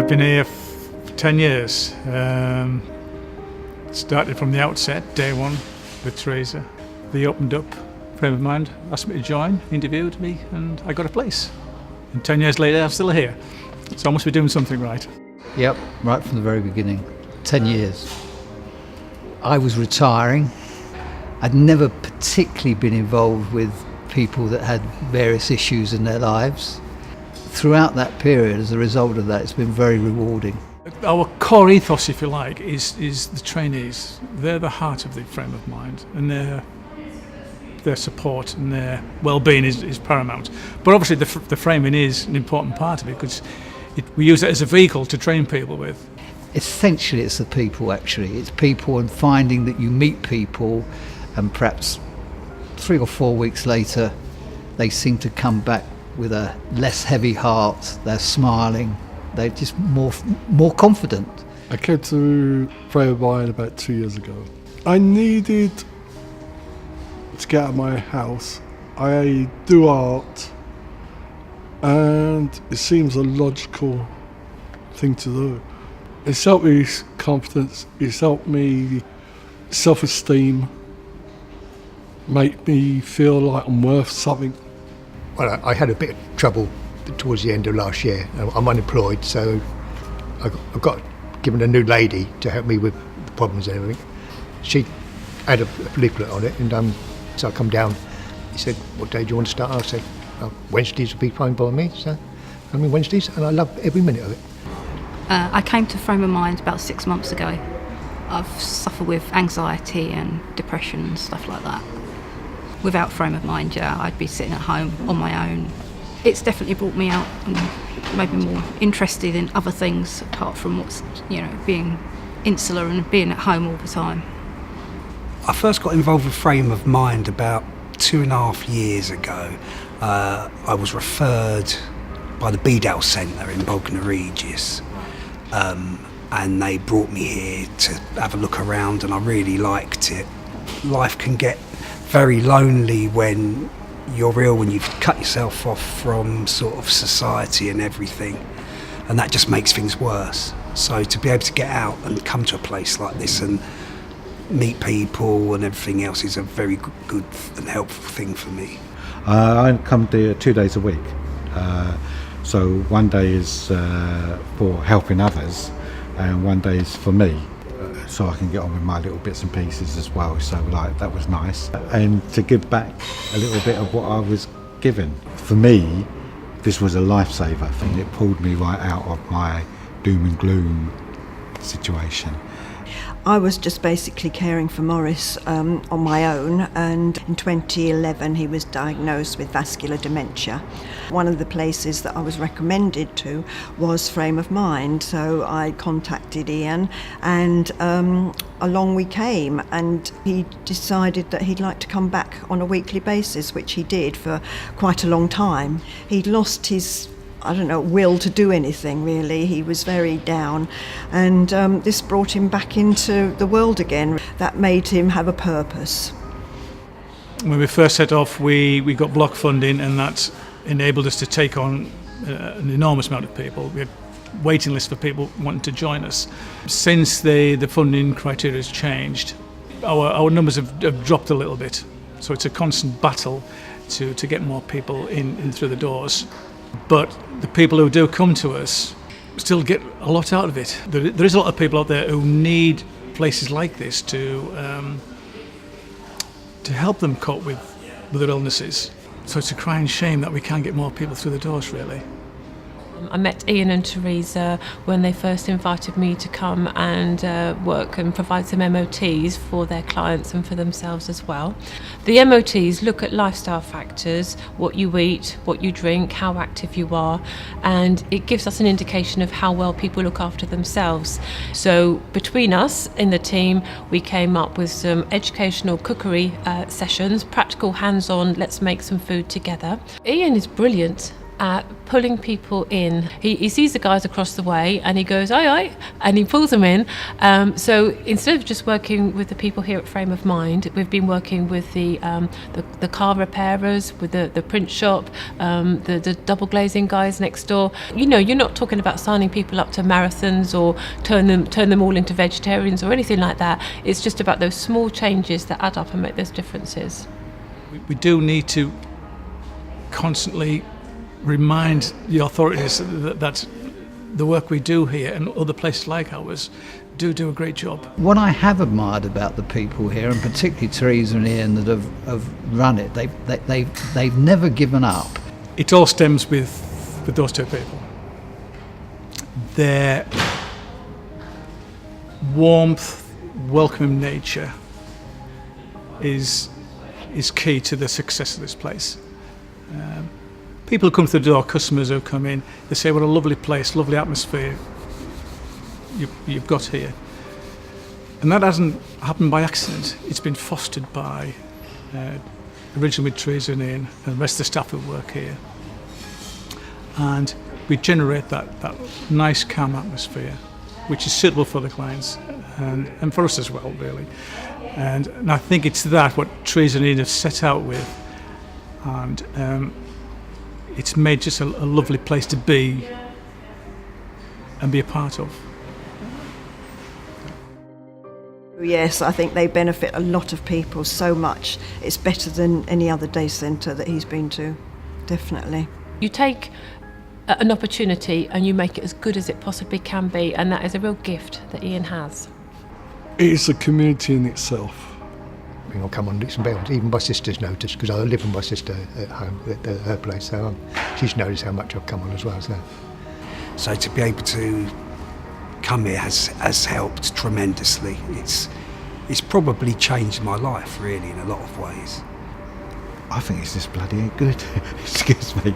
I've been here for 10 years. Started from the outset, day one, with Teresa. They opened up Frame of Mind, asked me to join, interviewed me, and I got a place. And 10 years later, I'm still here. So I must be doing something right. Yep, right from the very beginning. 10 years. I was retiring. I'd never particularly been involved with people that had various issues in their lives. Throughout that period, as a result of that, it's been very rewarding. Our core ethos, if you like, is the trainees. They're the heart of the Frame of Mind, and their support and their well-being is paramount. But obviously the framing is an important part of it, because we use it as a vehicle to train people with. Essentially it's the people, actually. It's people, and finding that you meet people and perhaps 3 or 4 weeks later they seem to come back with a less heavy heart. They're smiling, they're just more confident. I came to Frame of Mind about 2 years ago. I needed to get out of my house. I do art, and it seems a logical thing to do. It's helped me confidence, it's helped me self-esteem, make me feel like I'm worth something. Well, I had a bit of trouble towards the end of last year. I'm unemployed, so I got given a new lady to help me with the problems and everything. She had a leaflet on it, and so I come down. He said, "What day do you want to start?" I said, "Wednesdays would be fine by me." So I mean Wednesdays, and I love every minute of it. I came to Frame of Mind about 6 months ago. I've suffered with anxiety and depression and stuff like that. Without Frame of Mind, yeah, I'd be sitting at home on my own. It's definitely brought me out and made me more interested in other things apart from what's, being insular and being at home all the time. I first got involved with Frame of Mind about 2.5 years ago. I was referred by the Bedale Centre in Bognor Regis, and they brought me here to have a look around, and I really liked it. Life can get very lonely when you're ill, when you've cut yourself off from sort of society and everything, and that just makes things worse. So to be able to get out and come to a place like this and meet people and everything else is a very good and helpful thing for me. I come there 2 days a week. So one day is for helping others, and one day is for me, so I can get on with my little bits and pieces as well. So that was nice, and to give back a little bit of what I was given. For me, this was a lifesaver thing. It pulled me right out of my doom and gloom situation. I was just basically caring for Morris on my own, and in 2011 he was diagnosed with vascular dementia. One of the places that I was recommended to was Frame of Mind, so I contacted Ian, and along we came, and he decided that he'd like to come back on a weekly basis, which he did for quite a long time. He'd lost his will to do anything, really. He was very down, and this brought him back into the world again. That made him have a purpose. When we first set off, we got block funding, and that enabled us to take on an enormous amount of people. We had waiting lists for people wanting to join us. Since the funding criteria has changed, our numbers have dropped a little bit, so it's a constant battle to get more people in through the doors. But the people who do come to us still get a lot out of it. There is a lot of people out there who need places like this to help them cope with their illnesses. So it's a crying shame that we can't get more people through the doors, really. I met Ian and Teresa when they first invited me to come and work and provide some MOTs for their clients and for themselves as well. The MOTs look at lifestyle factors, what you eat, what you drink, how active you are, and it gives us an indication of how well people look after themselves. So between us in the team, we came up with some educational cookery sessions, practical hands-on, let's make some food together. Ian is brilliant. at pulling people in. He sees the guys across the way and he goes, aye, aye, and he pulls them in. So instead of just working with the people here at Frame of Mind, we've been working with the car repairers, with the print shop, the double glazing guys next door. You know, you're not talking about signing people up to marathons or turn them all into vegetarians or anything like that. It's just about those small changes that add up and make those differences. We do need to constantly remind the authorities that the work we do here and other places like ours do a great job. What I have admired about the people here, and particularly Teresa and Ian that have run it, they've never given up. It all stems with those two people. Their warmth, welcoming nature is key to the success of this place. People who come through the door, customers who come in, they say, what a lovely place, lovely atmosphere you've got here. And that hasn't happened by accident. It's been fostered by, originally with Teresa and Ian and the rest of the staff who work here. And we generate that nice, calm atmosphere, which is suitable for the clients and for us as well, really. And I think it's that what Teresa and Ian have set out with, and it's made just a lovely place to be and be a part of. Yes, I think they benefit a lot of people so much. It's better than any other day centre that he's been to, definitely. You take an opportunity and you make it as good as it possibly can be, and that is a real gift that Ian has. It is a community in itself. I'll come on leaps and bounds. Even my sister's noticed, because I live with my sister at home, at her place, so she's noticed how much I've come on as well. So to be able to come here has helped tremendously. It's probably changed my life, really, in a lot of ways. I think it's just bloody good. Excuse me.